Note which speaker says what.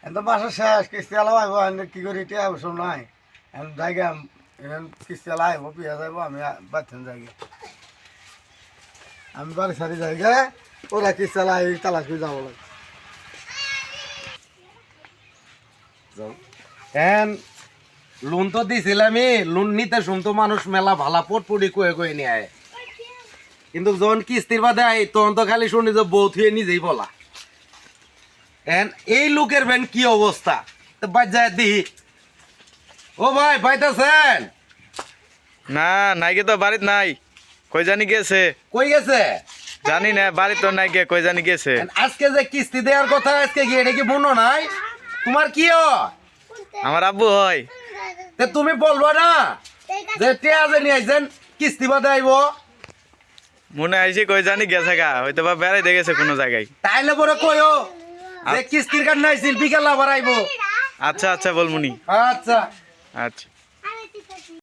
Speaker 1: এত মাসের শেষ কিস্তি আলাম আইব কি করি টিয়া অবসর নাই এখন জায়গা কিস্তি আলা আইব পিয়া যাইব আমি বাচ্চান জায়গা আমি বাড়ি সারি জায়গা ওরা কিস্তি আলা তালাশ করে যাবো লাগে
Speaker 2: হ্যাঁ লোন তো দিছিলামই লোন নিতে শুনতো মানুষ মেলা ভালা পটপটি কয়ে কয়ে নিয়ে আয় কিন্তু যখন কিস্তির বাদে আই তখন তো খালি শুনি যে বউ থুয়ে নিজেই বলা এন এই লোকের বেন কি অবস্থা তো বাদ যায় দিহি ও ভাই পাইতাছেন
Speaker 3: না নাইকে তো বাড়িত নাই কই জানি গেছে
Speaker 2: কই গেছে
Speaker 3: জানি না বাড়িত তো নাই গে কই জানি গেছে
Speaker 2: আজকে যে কিস্তি দেওয়ার কথা আজকে কি এটা কি মনে নাই তোমার কি হয়
Speaker 3: আমার আব্বু হয়
Speaker 2: তে তুমি বলবো না যে টেয়া যে নিয়ে আইছেন কিস্তি বাদে আইব
Speaker 3: মনে আইছে কই জানি গেছে গা হয়তো বা বেড়াইতে গেছে কোনো জায়গায়
Speaker 2: তাইলে পরে কইও যে কিস্তির কার্ড নাইছিল বিকেল আবার আইব
Speaker 3: আচ্ছা আচ্ছা বলমুনি
Speaker 2: আচ্ছা
Speaker 3: আচ্ছা